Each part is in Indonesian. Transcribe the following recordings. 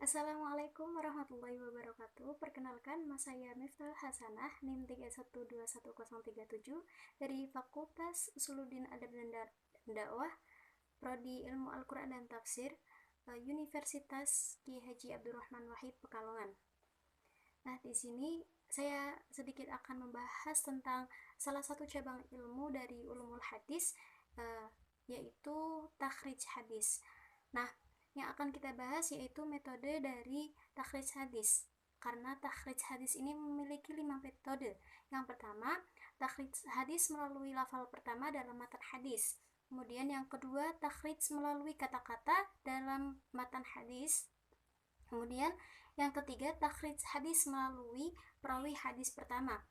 Assalamualaikum warahmatullahi wabarakatuh. Perkenalkan, nama saya Miftah Hasanah, NIM 312137 dari Fakultas Usuluddin Adab dan Dakwah, Prodi Ilmu Al-Quran dan Tafsir, Universitas Ki Haji Abdurrahman Wahid Pekalongan. Nah, di sini saya sedikit akan membahas tentang salah satu cabang ilmu dari ulumul hadis, yaitu takhrij hadis. Nah, yang akan kita bahas yaitu metode dari takhrij hadis. Karena takhrij hadis ini memiliki 5 metode. Yang pertama, takhrij hadis melalui lafal pertama dalam matan hadis. Kemudian yang kedua, takhrij melalui kata-kata dalam matan hadis. Kemudian yang ketiga, takhrij hadis melalui perawi hadis pertama.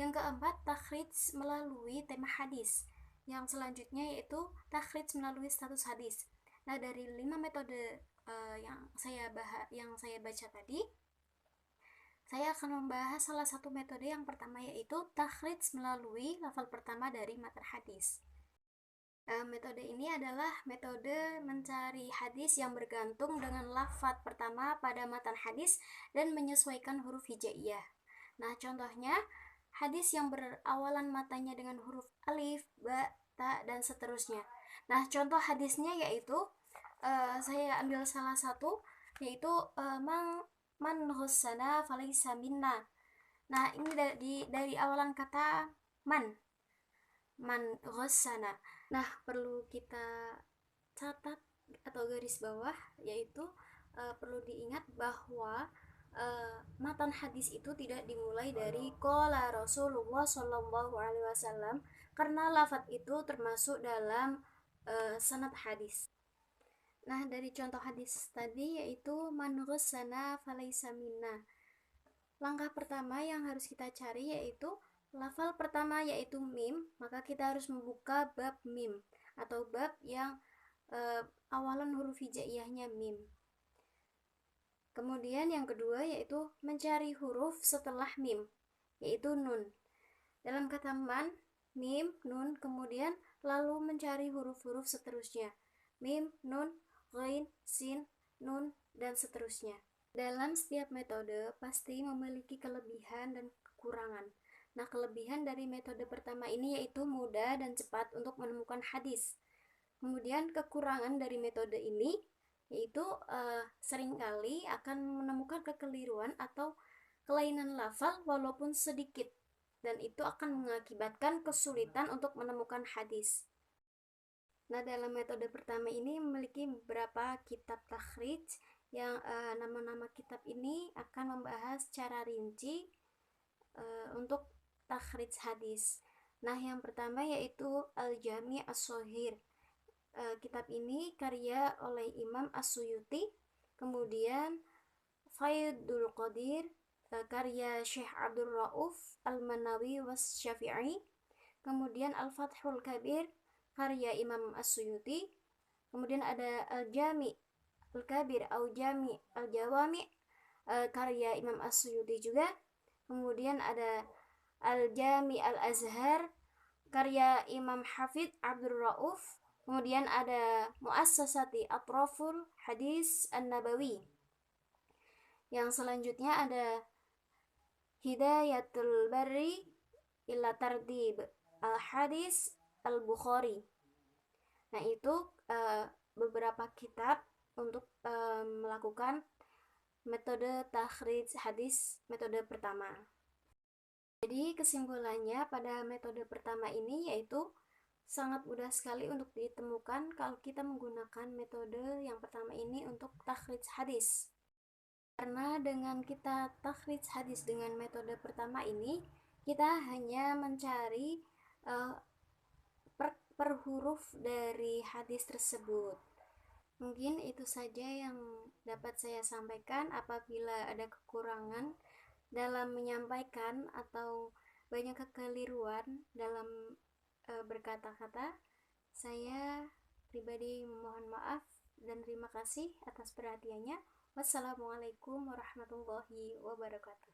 Yang keempat, takhrij melalui tema hadis. Yang selanjutnya yaitu takhrij melalui status hadis. Nah, dari 5 metode yang saya baca tadi, saya akan membahas salah satu metode yang pertama, yaitu takhrij melalui lafal pertama dari matan hadis. Metode ini adalah metode mencari hadis yang bergantung dengan lafaz pertama pada matan hadis dan menyesuaikan huruf hijaiyah. Nah, contohnya hadis yang berawalan matanya dengan huruf alif, ba, ta, dan seterusnya. Nah, contoh hadisnya yaitu saya ambil salah satu, yaitu man ghassana falaysa minna. Nah, ini dari awalan kata man ghassana. Nah, perlu kita catat atau garis bawah, yaitu perlu diingat bahwa matan hadis itu tidak dimulai dari qala Rasulullah Shallallahu Alaihi Wasallam, karena lafaz itu termasuk dalam sanad hadis. Nah, dari contoh hadis tadi yaitu man ghassana falaysa minna. Langkah pertama yang harus kita cari yaitu lafal pertama, yaitu mim. Maka kita harus membuka bab mim atau bab yang awalan huruf hijaiyahnya mim. Kemudian yang kedua yaitu mencari huruf setelah mim, yaitu nun. Dalam kata man, mim, nun, kemudian lalu mencari huruf-huruf seterusnya, mim, nun, ghain, sin, nun, dan seterusnya. Dalam setiap metode pasti memiliki kelebihan dan kekurangan. Nah, kelebihan dari metode pertama ini yaitu mudah dan cepat untuk menemukan hadis. Kemudian kekurangan dari metode ini yaitu seringkali akan menemukan kekeliruan atau kelainan lafal walaupun sedikit, dan itu akan mengakibatkan kesulitan untuk menemukan hadis. Nah, dalam metode pertama ini memiliki beberapa kitab takhrij yang nama-nama kitab ini akan membahas secara rinci untuk takhrij hadis. Nah, yang pertama yaitu Al-Jami' As-Shaghir. Kitab ini karya oleh Imam As-Suyuti. Kemudian Faidul Qadir, karya Syekh Abdul Rauf Al-Manawi was Syafi'i. Kemudian Al-Fathul Kabir, karya Imam As-Suyuti. Kemudian ada Al-Jami' Al-Kabir atau Jami' Al-Jawami', karya Imam As-Suyuti juga. Kemudian ada Al-Jami' Al-Azhar, karya Imam Hafidz Abdul Rauf. Kemudian ada Muassasati Atraful Hadis An-Nabawi. Yang selanjutnya ada Hidayatul Bari ila Tardib Al-Hadis Al-Bukhari. Nah, itu beberapa kitab untuk melakukan metode takhrij hadis, metode pertama. Jadi kesimpulannya pada metode pertama ini yaitu sangat mudah sekali untuk ditemukan kalau kita menggunakan metode yang pertama ini untuk takhrij hadis. Karena dengan kita takhrij hadis dengan metode pertama ini, kita hanya mencari per huruf dari hadis tersebut. Mungkin itu saja yang dapat saya sampaikan. Apabila ada kekurangan dalam menyampaikan atau banyak kekeliruan dalam berkata-kata, saya pribadi mohon maaf dan terima kasih atas perhatiannya. Wassalamualaikum warahmatullahi wabarakatuh.